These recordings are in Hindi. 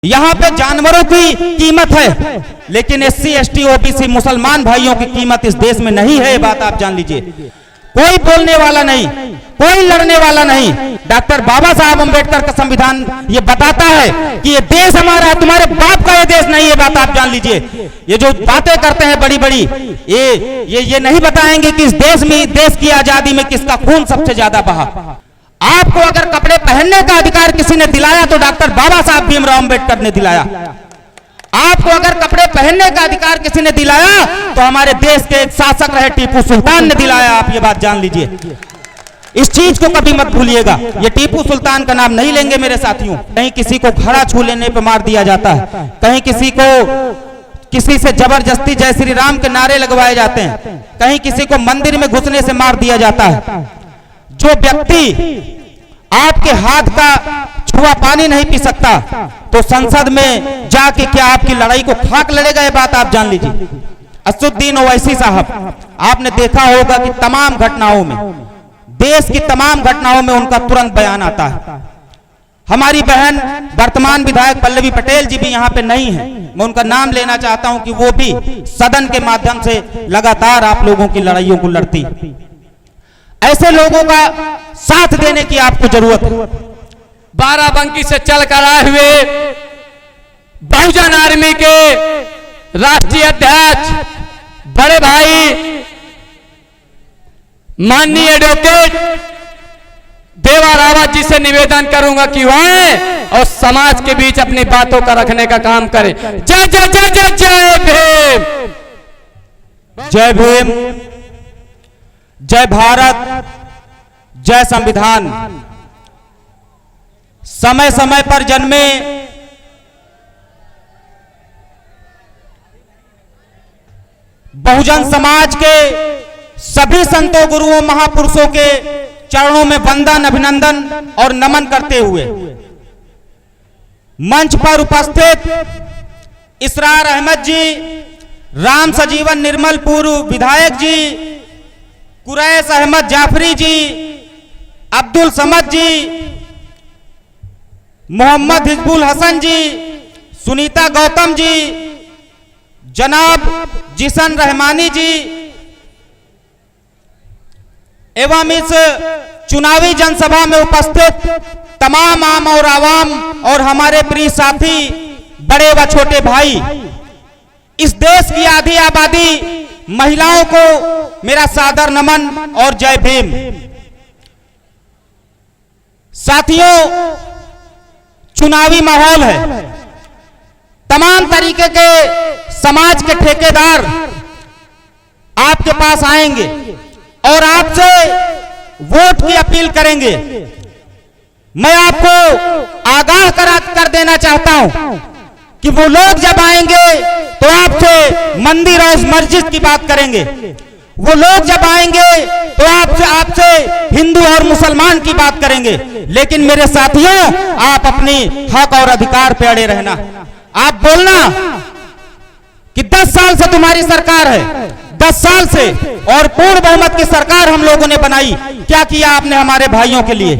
यहाँ पे जानवरों की कीमत है, लेकिन एससी एसटी ओबीसी मुसलमान भाइयों की कीमत इस देश में नहीं है। ये बात आप जान लीजिए। कोई बोलने वाला नहीं, कोई लड़ने वाला नहीं। डॉक्टर बाबा साहब अम्बेडकर का संविधान ये बताता है कि ये देश हमारा है, तुम्हारे बाप का ये देश नहीं। ये बात आप जान लीजिए। ये जो बातें करते हैं बड़ी बड़ी, ये नहीं बताएंगे कि इस देश में, देश की आजादी में किसका खून सबसे ज्यादा बहा। आपको अगर कपड़े पहनने का अधिकार किसी ने दिलाया तो डॉक्टर बाबा साहब भीमराव अंबेडकर ने दिलाया। आपको अगर कपड़े पहनने का अधिकार किसी ने दिलाया तो हमारे देश के एक शासक रहे टीपू सुल्तान ने दिलाया। आप ये बात जान लीजिए, इस चीज को कभी मत भूलिएगा। ये टीपू सुल्तान का नाम नहीं लेंगे मेरे साथियों। कहीं किसी को घड़ा छू लेने पे मार दिया जाता है, कहीं किसी से जबरदस्ती जय श्री राम के नारे लगवाए जाते हैं, कहीं किसी को मंदिर में घुसने से मार दिया जाता है। जो व्यक्ति आपके हाथ का छुआ पानी नहीं पी सकता तो संसद में जाके क्या आपकी लड़ाई को खाक लड़ेगा? ये बात आप जान लीजिए। असदुद्दीन ओवैसी साहब, आपने देखा होगा कि तमाम घटनाओं में, देश की तमाम घटनाओं में उनका तुरंत बयान आता है। हमारी बहन वर्तमान विधायक पल्लवी पटेल जी भी यहाँ पे नहीं है। मैं उनका नाम लेना चाहता हूं कि वो भी सदन के माध्यम से लगातार आप लोगों की लड़ाइयों को लड़ती। ऐसे लोगों का साथ देने की आपको जरूरत है। बाराबंकी से चल कर आए हुए बहुजन आर्मी के राष्ट्रीय अध्यक्ष बड़े भाई माननीय एडवोकेट देवा रावत जी से निवेदन करूंगा कि वह और समाज के बीच अपनी बातों का रखने का काम करें। जय जय जय जय जय भीम, जय भीम, जय भारत, जय संविधान। समय समय पर जन्मे बहुजन समाज के सभी संतों, गुरुओं, महापुरुषों के चरणों में वंदन, अभिनंदन और नमन करते हुए मंच पर उपस्थित इसरार अहमद जी, राम सजीवन निर्मल पूर्व विधायक जी, कुरैश अहमद जाफरी जी, अब्दुल समद जी, मोहम्मद हिजबुल हसन जी, सुनीता गौतम जी, जनाब जिसन रहमानी जी एवं इस चुनावी जनसभा में उपस्थित तमाम आम और आवाम और हमारे प्रिय साथी, बड़े व छोटे भाई, इस देश की आधी आबादी महिलाओं को मेरा सादर नमन और जय भीम। साथियों, चुनावी माहौल है। तमाम तरीके के समाज के ठेकेदार आपके पास आएंगे और आपसे वोट की अपील करेंगे। मैं आपको आगाह कर देना चाहता हूं कि वो लोग जब आएंगे तो आपसे मंदिर और मस्जिद की बात करेंगे। वो लोग जब आएंगे तो आपसे हिंदू और मुसलमान की बात करेंगे। लेकिन मेरे साथियों, आप अपनी हक और अधिकार पे अड़े रहना। आप बोलना कि 10 साल से तुम्हारी सरकार है, 10 साल से, और पूर्ण बहुमत की सरकार हम लोगों ने बनाई। क्या किया आपने हमारे भाइयों के लिए?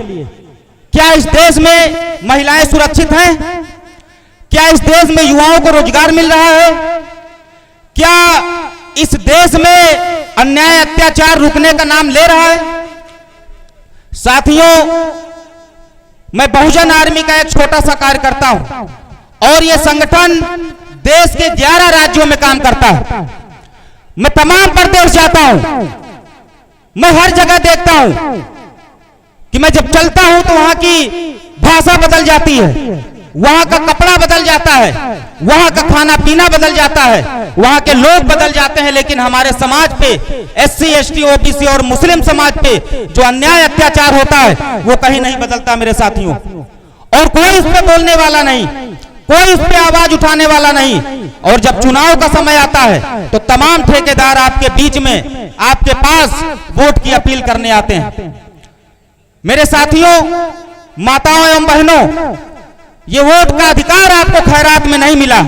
क्या इस देश में महिलाएं सुरक्षित हैं? क्या इस देश में युवाओं को रोजगार मिल रहा है? क्या इस देश में अन्याय अत्याचार रुकने का नाम ले रहा है? साथियों, मैं बहुजन आर्मी का एक छोटा सा कार्यकर्ता हूं और यह संगठन देश के 11 राज्यों में काम करता है। मैं तमाम प्रदेश जाता हूं, मैं हर जगह देखता हूं कि मैं जब चलता हूं तो वहां की भाषा बदल जाती है, वहां का कपड़ा बदल जाता है, वहां का खाना पीना बदल जाता है, वहां के लोग बदल जाते हैं। लेकिन हमारे समाज पे, एससी एसटी ओबीसी और मुस्लिम समाज पे जो अन्याय अत्याचार होता है वो कहीं नहीं बदलता मेरे साथियों। और कोई इस पे बोलने वाला नहीं, कोई इस पे आवाज उठाने वाला नहीं। और जब चुनाव का समय आता है तो तमाम ठेकेदार आपके बीच में, आपके पास वोट की अपील करने आते हैं। मेरे साथियों, माताओं एवं बहनों, ये वोट का अधिकार आपको खैरात में नहीं मिला।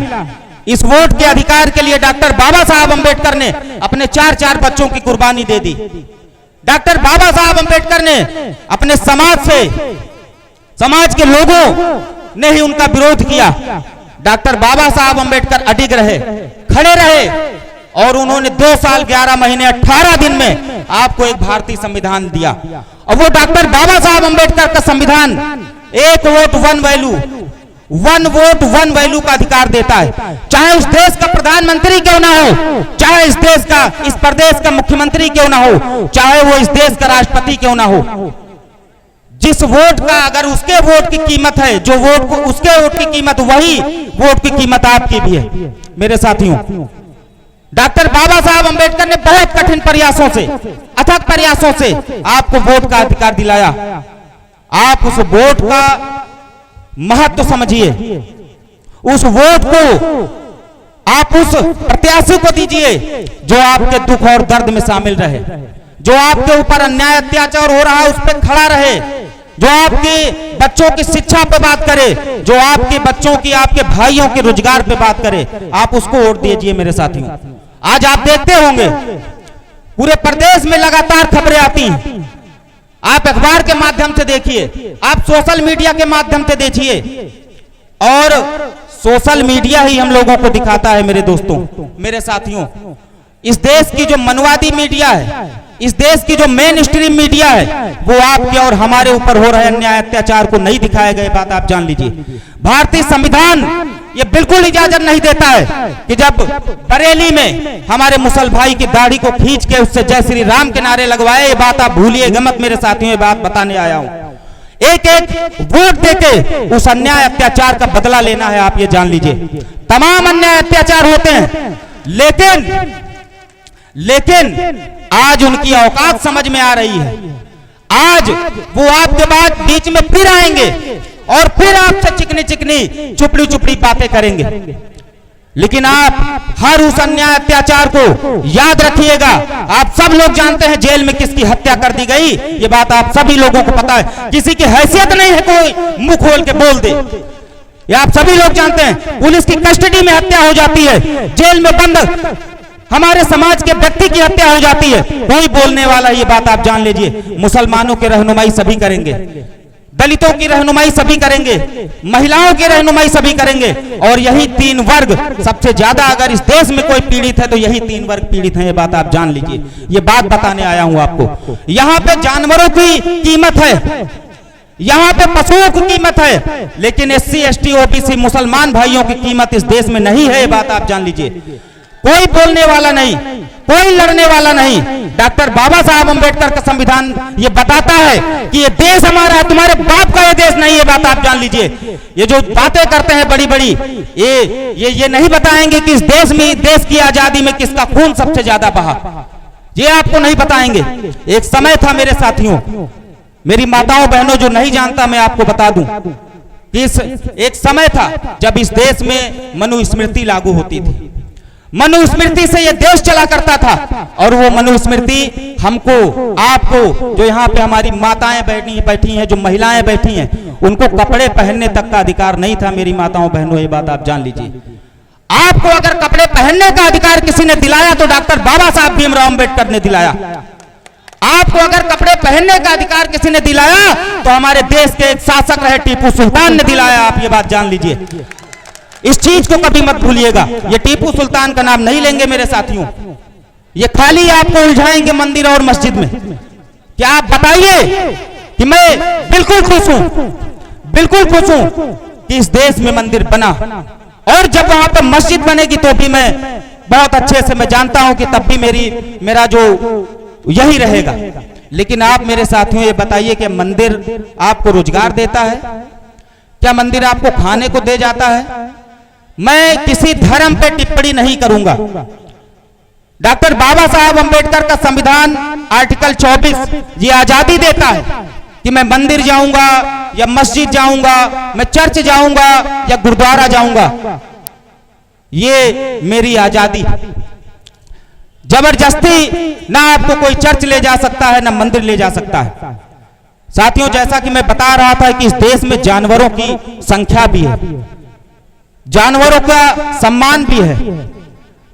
इस वोट के अधिकार के लिए डॉक्टर बाबा साहब अम्बेडकर ने अपने 4 बच्चों की कुर्बानी दे दी। डॉक्टर बाबा साहब अम्बेडकर ने अपने समाज के लोगों ने ही उनका विरोध किया। डॉक्टर बाबा साहब अंबेडकर अडिग रहे, खड़े रहे और उन्होंने 2 साल 11 महीने 18 दिन में आपको एक भारतीय संविधान दिया। और वो डॉक्टर बाबा साहब अंबेडकर का संविधान एक vote one value, 1 vote 1 value का अधिकार देता है। चाहे उस देश का प्रधानमंत्री क्यों ना हो, चाहे इस देश का, इस प्रदेश का मुख्यमंत्री क्यों ना हो, चाहे वो इस देश का राष्ट्रपति क्यों ना हो, जिस वोट का अगर उसके वोट की कीमत है, जो वोट को उसके वोट की कीमत, वही वोट की कीमत आपकी भी है मेरे साथियों। डॉक्टर बाबा साहब अंबेडकर ने बहुत कठिन प्रयासों से, अथक प्रयासों से आपको वोट का अधिकार दिलाया। आप उस वोट का महत्व समझिए, उस वोट को आप उस प्रत्याशी को दीजिए जो आपके दुख और दर्द में शामिल रहे, जो आपके ऊपर अन्याय अत्याचार हो रहा है उस पर खड़ा रहे, जो आपके बच्चों की शिक्षा पे बात करे, जो आपके बच्चों की, आपके भाइयों के रोजगार पे बात करे, आप उसको वोट दीजिए मेरे साथियों। आज आप देखते होंगे पूरे प्रदेश में लगातार खबरें आती हैं, आप अखबार के माध्यम से देखिए, आप सोशल मीडिया के माध्यम से देखिए, और सोशल मीडिया ही हम लोगों को दिखाता है मेरे दोस्तों, मेरे साथियों। इस देश की जो मनवादी मीडिया है, इस देश की जो मेन स्ट्रीम मीडिया है, वो आपके और हमारे ऊपर हो रहे अन्याय अत्याचार को नहीं दिखाया गया, बात आप जान लीजिए। भारतीय संविधान ये बिल्कुल इजाजत नहीं देता है कि जब बरेली में हमारे मुसल भाई की दाढ़ी को खींच के उससे जय श्री राम के नारे लगवाए, ये बात आप भूलिएगा मत मेरे साथियों, ये बात बताने आया हूं। एक एक वोट देके उस अन्याय अत्याचार का बदला लेना है, आप ये जान लीजिए। तमाम अन्याय अत्याचार होते हैं, लेकिन आज उनकी औकात समझ में आ रही है। आज वो आपके बाद बीच में फिर आएंगे और फिर आपसे चिकनी चिकनी चुपड़ी चुपड़ी बातें करेंगे, लेकिन आप हर उस अन्याय अत्याचार को याद रखिएगा। आप सब लोग जानते हैं जेल में किसकी हत्या कर दी गई, ये बात आप सभी लोगों को पता है। किसी की हैसियत नहीं है कोई मुंह खोल के बोल दे, ये आप सभी लोग जानते हैं। पुलिस की कस्टडी में हत्या हो जाती है, जेल में बंद हमारे समाज के व्यक्ति की हत्या हो जाती है, कोई बोलने वाला, ये बात आप जान लीजिए। मुसलमानों की रहनुमाई सभी करेंगे, दलितों की रहनुमाई सभी करेंगे, महिलाओं की रहनुमाई सभी करेंगे, और यही 3 वर्ग सबसे ज्यादा, अगर इस देश में कोई पीड़ित है तो यही 3 वर्ग पीड़ित हैं, ये बात आप जान लीजिए। ये बात बताने आया हूं आपको। यहाँ पे जानवरों की कीमत है, यहाँ पे पशुओं की कीमत है, लेकिन SC ST OBC मुसलमान भाइयों की कीमत इस देश में नहीं है, ये बात आप जान लीजिए। कोई बोलने वाला नहीं, कोई लड़ने वाला नहीं। डॉक्टर बाबा साहब अंबेडकर का संविधान ये बताता है कि ये देश हमारा है, तुम्हारे बाप का ये देश नहीं है, बात आप जान लीजिए। ये जो बातें करते हैं बड़ी बड़ी, ये नहीं बताएंगे कि इस देश में, देश की आजादी में किसका खून सबसे ज्यादा बहा, ये आपको नहीं बताएंगे। एक समय था मेरे साथियों, मेरी माताओं बहनों, जो नहीं जानता मैं आपको बता दूं, एक समय था जब इस देश में मनुस्मृति लागू होती थी। मनुस्मृति से ये देश चला करता था, और वो मनुस्मृति हमको, आपको, जो यहाँ पे हमारी माताएं बैठी हैं, जो महिलाएं बैठी हैं, उनको कपड़े पहनने तक का अधिकार नहीं था मेरी माताओं बहनों, ये बात आप जान लीजिए। आपको अगर कपड़े पहनने का अधिकार किसी ने दिलाया तो डॉक्टर बाबा साहब भीमराव अंबेडकर ने दिलाया। आपको अगर कपड़े पहनने का अधिकार किसी ने दिलाया तो हमारे देश के एक शासक रहे टीपू सुल्तान ने दिलाया, आप ये बात जान लीजिए। इस चीज को कभी मत भूलिएगा। ये टीपू सुल्तान का नाम नहीं लेंगे मेरे साथियों, ये खाली आपको उलझाएंगे मंदिर और मस्जिद में। क्या आप बताइए कि मैं बिल्कुल खुश हूं, बिल्कुल खुश हूं कि इस देश में मंदिर बना, और जब वहां पर मस्जिद बनेगी तो भी मैं बहुत अच्छे से मैं जानता हूं कि तब भी मेरा जो यही रहेगा। लेकिन आप मेरे साथियों ये बताइए कि मंदिर आपको रोजगार देता है? क्या मंदिर आपको खाने को दे जाता है? मैं किसी धर्म पे टिप्पणी नहीं करूंगा। डॉक्टर बाबा साहब अंबेडकर का संविधान आर्टिकल 24 ये आजादी देता है कि मैं मंदिर जाऊंगा या मस्जिद जाऊंगा, मैं चर्च जाऊंगा या गुरुद्वारा जाऊंगा, ये मेरी आजादी। जबरदस्ती ना आपको कोई चर्च ले जा सकता है, ना मंदिर ले जा सकता है। साथियों, जैसा कि मैं बता रहा था कि इस देश में जानवरों की संख्या भी है, जानवरों का सम्मान भी है।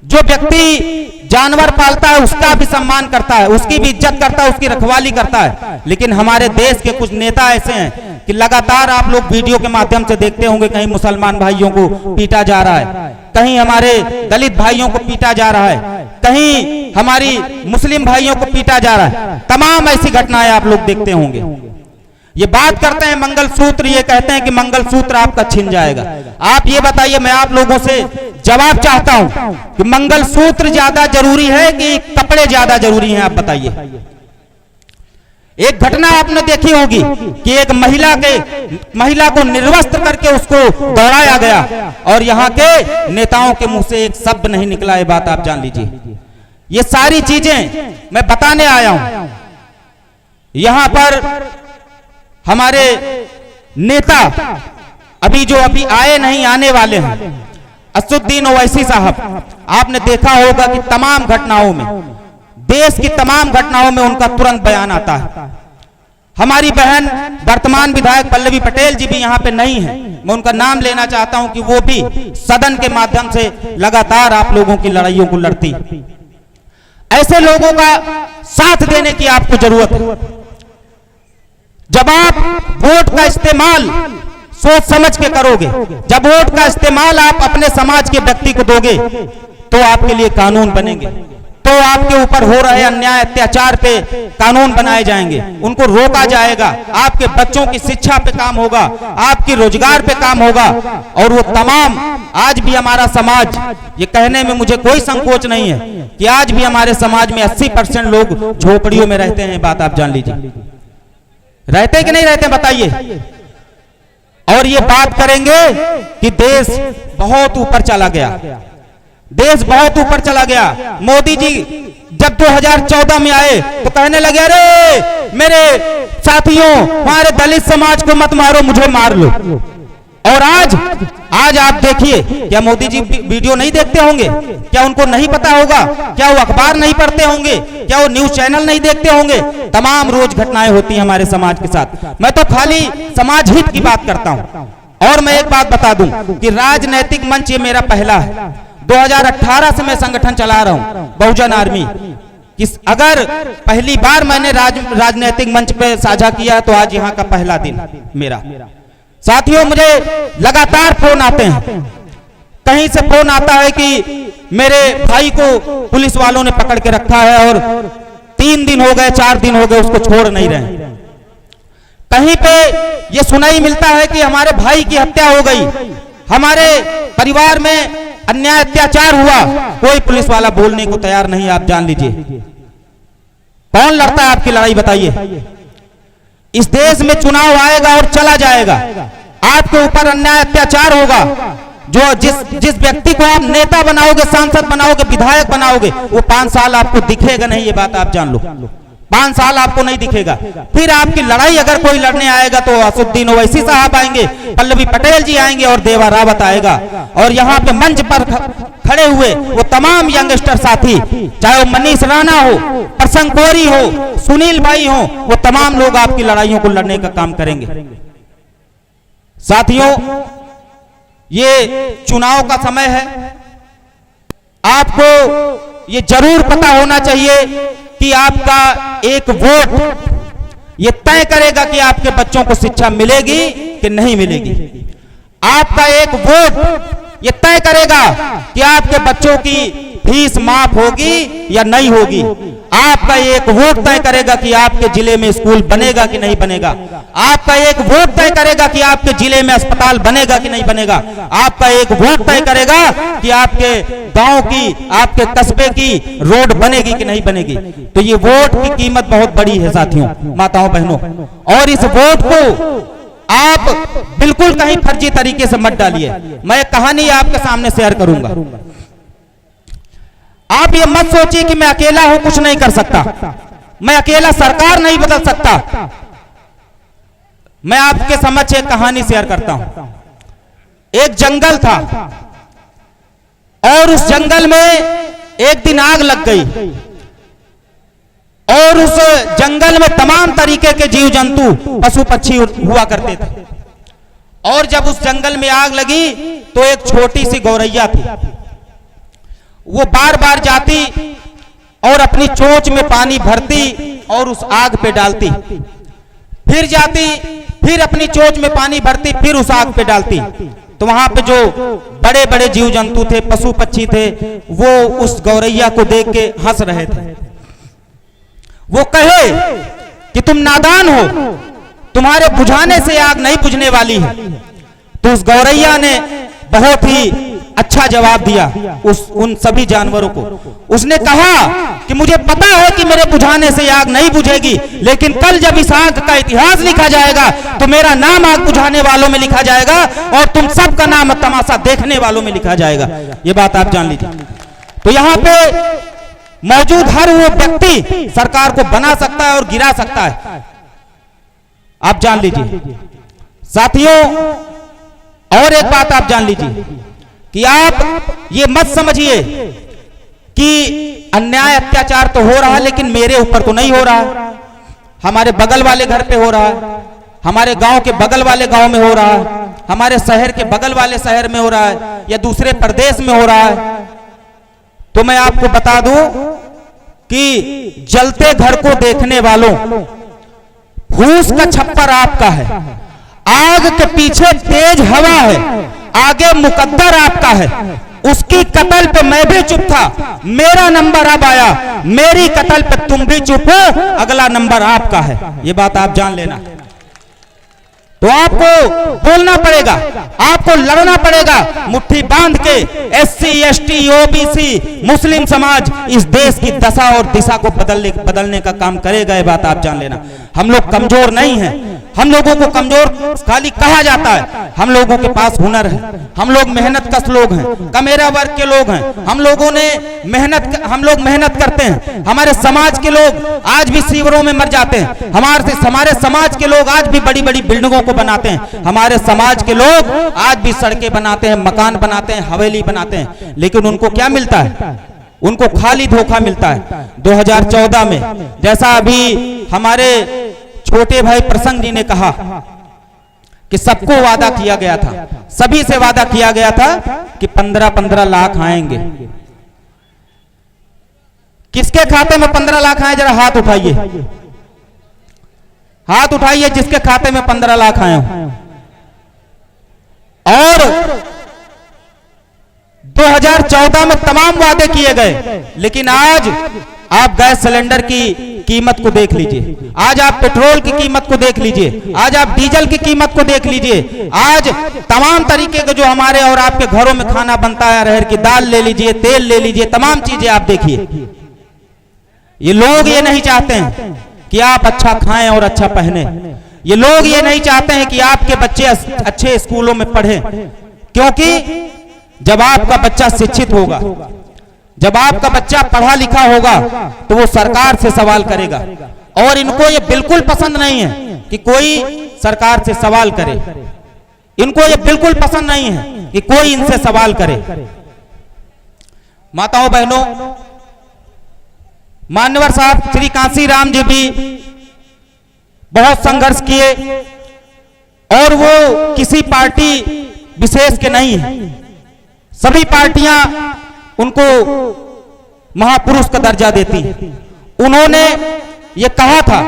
जो व्यक्ति जानवर पालता है उसका भी सम्मान करता है, उसकी भी इज्जत करता है, उसकी रखवाली करता है। लेकिन हमारे देश के कुछ नेता ऐसे हैं कि लगातार आप लोग वीडियो के माध्यम से देखते होंगे, कहीं मुसलमान भाइयों को पीटा जा रहा है, कहीं हमारे दलित भाइयों को पीटा जा रहा है, कहीं हमारी मुस्लिम भाइयों को पीटा जा रहा है। तमाम ऐसी घटनाएं आप लोग देखते होंगे। ये बात करते हैं मंगलसूत्र, ये कहते हैं कि मंगलसूत्र आपका छिन जाएगा। आप ये बताइए, मैं आप लोगों से जवाब चाहता हूं कि मंगलसूत्र ज्यादा जरूरी है कि कपड़े ज्यादा जरूरी हैं? आप बताइए। एक घटना आपने देखी होगी कि एक महिला को निर्वस्त्र करके उसको दौड़ाया गया और यहाँ के नेताओं के मुंह से एक शब्द नहीं निकला। ये बात आप जान लीजिए। ये सारी चीजें मैं बताने आया हूं। यहां पर हमारे नेता अभी आए नहीं, आने वाले हैं, असदुद्दीन ओवैसी साहब, आपने देखा होगा कि तमाम घटनाओं में, देश की तमाम घटनाओं में उनका तुरंत बयान आता है। हमारी बहन वर्तमान विधायक पल्लवी पटेल जी भी यहाँ पे नहीं है, मैं उनका नाम लेना चाहता हूं कि वो भी सदन के माध्यम से लगातार आप लोगों की लड़ाइयों को लड़ती। ऐसे लोगों का साथ देने की आपको जरूरत है। जब आप वोट का इस्तेमाल सोच समझ के करोगे, जब वोट का इस्तेमाल आप अपने समाज के व्यक्ति को दोगे, तो आपके लिए कानून बनेंगे, तो आपके ऊपर हो रहे अन्याय अत्याचार पे कानून बनाए जाएंगे, उनको रोका जाएगा, आपके बच्चों की शिक्षा पे काम होगा, आपकी रोजगार पे काम होगा। और वो तमाम, आज भी हमारा समाज, ये कहने में मुझे कोई संकोच नहीं है कि आज भी हमारे समाज में 80% लोग झोपड़ियों में रहते हैं। बात आप जान लीजिए। रहते कि नहीं रहते बताइए। और ये बात करेंगे कि देश बहुत ऊपर चला गया, देश बहुत ऊपर चला गया। मोदी जी जब 2014 में आए तो कहने लगे, अरे मेरे साथियों, हमारे दलित समाज को मत मारो, मुझे मार लो। और आज आप देखिए, क्या मोदी जी वीडियो नहीं देखते होंगे? क्या उनको नहीं पता होगा? क्या वो अखबार नहीं पढ़ते होंगे? क्या वो न्यूज चैनल नहीं देखते होंगे? तमाम रोज घटनाएं होती हैं हमारे समाज के साथ। मैं तो खाली समाज हित की बात करता हूं। और मैं एक बात बता दूं कि राजनैतिक मंच ये मेरा पहला है। 2018 से मैं संगठन चला रहा हूं, बहुजन आर्मी। अगर पहली बार मैंने राजनैतिक मंच पे साझा किया तो आज यहाँ का पहला दिन मेरा। साथियों, मुझे लगातार फोन आते हैं, कहीं से फोन आता है कि मेरे भाई को पुलिस वालों ने पकड़ के रखा है और 3 दिन हो गए, 4 दिन हो गए, उसको छोड़ नहीं रहे। कहीं पे ये सुनाई मिलता है कि हमारे भाई की हत्या हो गई, हमारे परिवार में अन्याय अत्याचार हुआ, कोई पुलिस वाला बोलने को तैयार नहीं। आप जान लीजिए, कौन लड़ता है आपकी लड़ाई बताइए? इस देश में चुनाव आएगा और चला जाएगा, आपके ऊपर अन्याय अत्याचार होगा। जो जिस व्यक्ति को आप नेता बनाओगे, सांसद बनाओगे, विधायक बनाओगे, वो 5 साल आपको दिखेगा नहीं। ये बात आप जान लो, 5 साल आपको नहीं दिखेगा। फिर आपकी लड़ाई अगर कोई लड़ने आएगा तो असदुद्दीन ओवैसी साहब आएंगे, पल्लवी पटेल जी आएंगे और देवा रावत आएगा। और यहाँ पे मंच पर खड़े हुए वो तमाम यंगस्टर साथी, चाहे वो मनीष राणा हो, प्रसंग कोरी हो, सुनील भाई हो, वो तमाम लोग आपकी लड़ाइयों को लड़ने का काम करेंगे। साथियों, ये चुनाव का समय है। आपको ये जरूर पता होना चाहिए कि आपका एक वोट ये तय करेगा कि आपके बच्चों को शिक्षा मिलेगी कि नहीं मिलेगी। आपका एक वोट ये तय करेगा कि आपके बच्चों की फीस माफ होगी या नहीं होगी। आपका एक वोट तय करेगा कि आपके जिले में स्कूल बनेगा कि नहीं बनेगा। आपका एक वोट तय करेगा कि आपके जिले में अस्पताल बनेगा कि नहीं बनेगा। आपका एक वोट तय करेगा कि आपके गांव की, आपके कस्बे की रोड बनेगी कि नहीं बनेगी। तो ये वोट की कीमत बहुत बड़ी है साथियों, माताओं बहनों। और इस वोट को आप बिल्कुल कहीं फर्जी तरीके से मत डालिए। मैं एक कहानी आपके सामने शेयर करूंगा। आप ये मत सोचिए कि मैं अकेला हूं, कुछ नहीं कर सकता, मैं अकेला सरकार नहीं बदल सकता। मैं आपके समक्ष एक कहानी शेयर करता हूं। एक जंगल था और उस जंगल में एक दिन आग लग गई और उस जंगल में तमाम तरीके के जीव जंतु, पशु पक्षी हुआ करते थे। और जब उस जंगल में आग लगी तो एक छोटी सी गौरैया थी। वो बार बार जाती और अपनी चोंच में पानी भरती और उस आग पे डालती, फिर जाती, फिर अपनी चोंच में पानी भरती, फिर उस आग पे डालती। तो वहां पे जो बड़े बड़े जीव जंतु थे, पशु पक्षी थे, वो उस गौरैया को देख के हंस रहे थे। वो कहे कि तुम नादान हो, तुम्हारे बुझाने से आग नहीं बुझने वाली है। तो उस गौरैया ने बहुत ही अच्छा जवाब दिया उन सभी जानवरों को। उसने कहा कि मुझे पता है कि मेरे बुझाने से आग नहीं बुझेगी, लेकिन कल जब इस आग का इतिहास लिखा जाएगा तो मेरा नाम आग बुझाने वालों में लिखा जाएगा और तुम सबका नाम तमाशा देखने वालों में लिखा जाएगा। ये बात आप जान लीजिए। तो यहाँ पे मौजूद हर वो व्यक्ति सरकार को बना सकता है और गिरा सकता है, आप जान लीजिए। साथियों, और एक बात आप जान लीजिए कि आप ये मत समझिए कि अन्याय अत्याचार तो हो रहा है लेकिन मेरे ऊपर तो नहीं हो रहा, हमारे बगल वाले घर पे हो रहा है, हमारे गांव के बगल वाले गांव में हो रहा है, हमारे शहर के बगल वाले शहर में हो रहा है, या दूसरे प्रदेश में हो रहा है। तो मैं आपको बता दूं कि जलते घर को देखने वालों, फूस का छप्पर आपका है, आग के पीछे तेज हवा है, आगे मुकद्दर आपका है। उसकी कत्ल पे मैं भी चुप था, मेरा नंबर अब आया, मेरी कत्ल पे तुम भी चुप हो, अगला नंबर आपका है। ये बात आप जान लेना। तो आपको बोलना पड़ेगा, आपको लड़ना पड़ेगा, मुट्ठी बांध के। SC ST OBC मुस्लिम समाज इस देश की दशा और दिशा को बदलने का काम करेगा। ये बात आप जान लेना। हम लोग कमजोर नहीं हैं, हम लोगों को कमजोर खाली कहा जाता है। हम लोगों के पास हुनर है, हम लोग मेहनत कश लोग हैं, कमेरा वर्ग के लोग हैं। हम लोग मेहनत करते हैं। हमारे समाज के लोग आज भी शिविरों में मर जाते हैं, हमारे समाज के लोग आज भी बड़ी बड़ी बिल्डिंगों को बनाते हैं, हमारे समाज के लोग आज भी सड़कें बनाते हैं, मकान बनाते हैं, हवेली बनाते हैं। लेकिन उनको क्या मिलता है? उनको खाली धोखा मिलता है। 2014 में जैसा अभी हमारे छोटे भाई प्रसंग जी ने कहा कि सबको वादा किया गया था, सभी से वादा किया गया था कि 15-15 लाख आएंगे। किसके खाते में 15 लाख आए? जरा हाथ उठाइए, हाथ उठाइए जिसके खाते में 15 लाख आए हों। और 2014 में तमाम वादे किए गए, लेकिन आज आप गैस सिलेंडर की कीमत को देख लीजिए, आज आप पेट्रोल की कीमत को देख लीजिए, आज आप डीजल की कीमत को देख लीजिए, आज तमाम तरीके के जो हमारे और आपके घरों में खाना बनता है, अरहर की दाल ले लीजिए, तेल ले लीजिए, तमाम चीजें आप देखिए। ये लोग ये नहीं चाहते हैं कि आप अच्छा खाएं और अच्छा पहने। ये लोग ये नहीं चाहते हैं कि आपके बच्चे अच्छे स्कूलों में पढ़ें, क्योंकि जब आपका बच्चा शिक्षित होगा, जब आपका बच्चा पढ़ा लिखा होगा, तो वो सरकार से सवाल करेगा। और इनको ये बिल्कुल पसंद नहीं है कि कोई सरकार से सवाल करे, इनको ये बिल्कुल पसंद नहीं है कि कोई इनसे सवाल करे। माताओं बहनों, मान्यवर साहब श्री कांसीराम जी भी बहुत संघर्ष किए और वो किसी पार्टी विशेष के नहीं है, सभी पार्टियां उनको महापुरुष का दर्जा देती। उन्होंने ये कहा था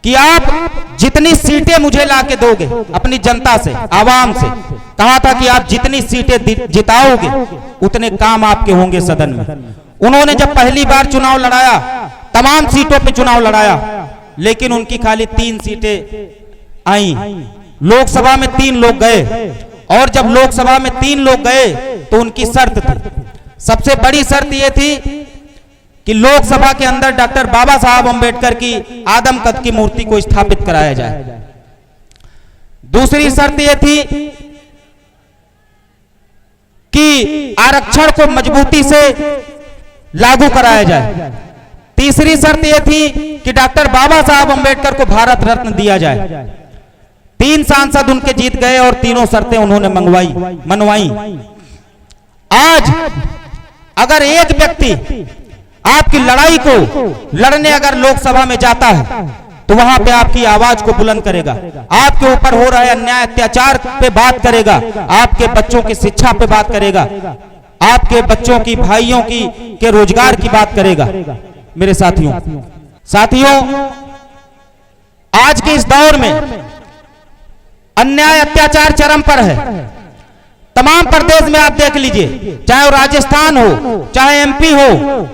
कि आप जितनी सीटें मुझे लाके दोगे अपनी जनता से, आवाम से, कहा था कि आप जितनी सीटें जिताओगे उतने काम आपके होंगे सदन में। उन्होंने जब पहली बार चुनाव लड़ाया, तमाम सीटों पे चुनाव लड़ाया, लेकिन उनकी खाली 3 सीटें आई। लोकसभा में 3 लोग गए, और जब लोकसभा में 3 लोग गए तो उनकी शर्त थी, सबसे बड़ी शर्त यह थी कि लोकसभा के अंदर डॉक्टर बाबा साहब अंबेडकर की आदम कद की मूर्ति को स्थापित कराया जाए। दूसरी शर्त यह थी कि आरक्षण को मजबूती से लागू कराया जाए। तीसरी शर्त यह थी कि डॉक्टर बाबा साहब अंबेडकर को भारत रत्न दिया जाए। 3 सांसद उनके जीत गए और तीनों शर्तें उन्होंने मनवाई। आज अगर एक व्यक्ति आपकी लड़ाई को लड़ने अगर लोकसभा में जाता है तो वहां पे आपकी आवाज को बुलंद करेगा, आपके ऊपर हो रहे अन्याय अत्याचार पे बात करेगा, आपके बच्चों की शिक्षा पे बात करेगा, आपके बच्चों की, भाइयों की के रोजगार की बात करेगा। मेरे साथियों, आज के इस दौर में अन्याय अत्याचार चरम पर है। तमाम प्रदेश में आप देख लीजिए, चाहे वो राजस्थान हो, चाहे एमपी हो,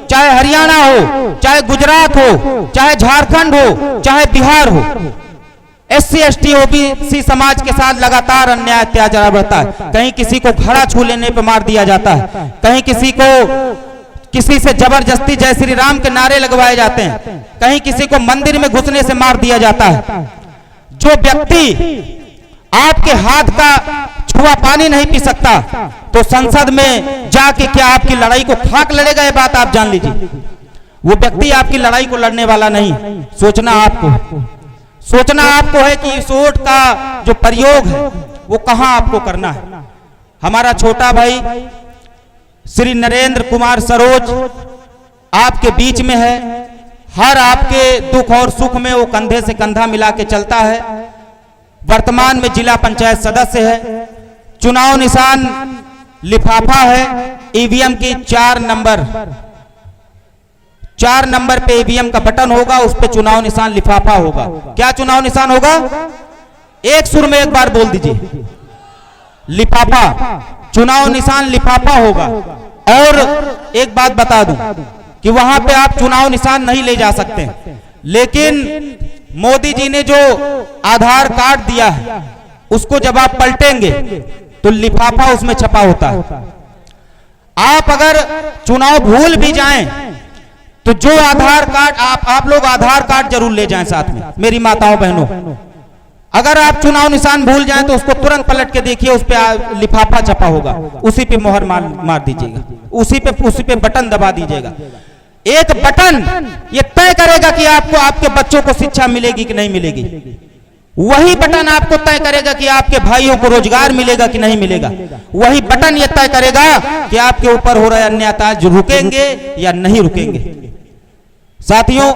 चाहे हरियाणा हो, चाहे गुजरात हो, चाहे झारखंड हो, चाहे बिहार हो, SC ST OBC समाज के साथ लगातार अन्याय अत्याचार बढ़ता है। कहीं किसी को घड़ा छू लेने पे मार दिया जाता है, कहीं किसी से जबरदस्ती जय श्री राम के नारे लगवाए जाते हैं, कहीं किसी को मंदिर में घुसने से मार दिया जाता है। जो व्यक्ति आपके हाथ का छुआ पानी नहीं पी सकता, तो संसद में जाके क्या आपकी लड़ाई को खाक लड़ेगा? ये बात आप जान लीजिए। वो व्यक्ति आपकी लड़ाई को लड़ने वाला नहीं। सोचना आपको है कि इस वोट का जो प्रयोग है वो कहां आपको करना है। हमारा छोटा भाई श्री नरेंद्र कुमार सरोज आपके बीच में है। हर आपके दुख और सुख में वो कंधे से कंधा मिला के चलता है। वर्तमान में जिला पंचायत सदस्य है। चुनाव निशान लिफाफा है। ईवीएम की 4 नंबर पे ईवीएम का बटन होगा, उस पे चुनाव निशान लिफाफा होगा। क्या चुनाव निशान होगा? एक सुर में एक बार बोल दीजिए, लिफाफा। चुनाव निशान लिफाफा होगा। और एक बात बता दूं कि वहां पे आप चुनाव निशान नहीं ले जा सकते, लेकिन मोदी जी ने जो आधार कार्ड दिया है उसको जब आप पलटेंगे तो लिफाफा उसमें छपा होता है। आप अगर चुनाव भूल भी जाएं तो जो आधार कार्ड आप लोग आधार कार्ड जरूर ले जाएं साथ में, मेरी माताओं बहनों। अगर आप चुनाव निशान भूल जाएं तो उसको तुरंत पलट के देखिए, उस पे लिफाफा छपा होगा, उसी पे मोहर मार दीजिएगा, उसी पे बटन दबा दीजिएगा। एक बटन ये तय करेगा कि आपको आपके बच्चों को शिक्षा मिलेगी कि नहीं मिलेगी। वही बटन आपको तय करेगा कि आपके भाइयों को रोजगार मिलेगा कि नहीं मिलेगा। वही बटन ये तय करेगा कि आपके ऊपर हो रहे अन्याय रुकेंगे या नहीं रुकेंगे। साथियों,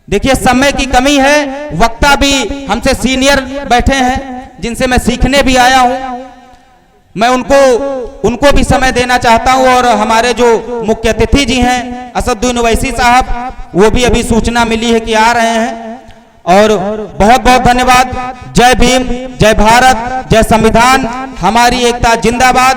देखिए समय की कमी है। वक्ता भी हमसे सीनियर बैठे हैं जिनसे मैं सीखने भी आया हूं। मैं उनको भी समय देना चाहता हूं। और हमारे जो मुख्य अतिथि जी हैं असदुद्दीन ओवैसी साहब, वो भी अभी सूचना मिली है कि आ रहे हैं। और बहुत बहुत धन्यवाद। जय भीम, जय भारत, जय संविधान, हमारी एकता जिंदाबाद।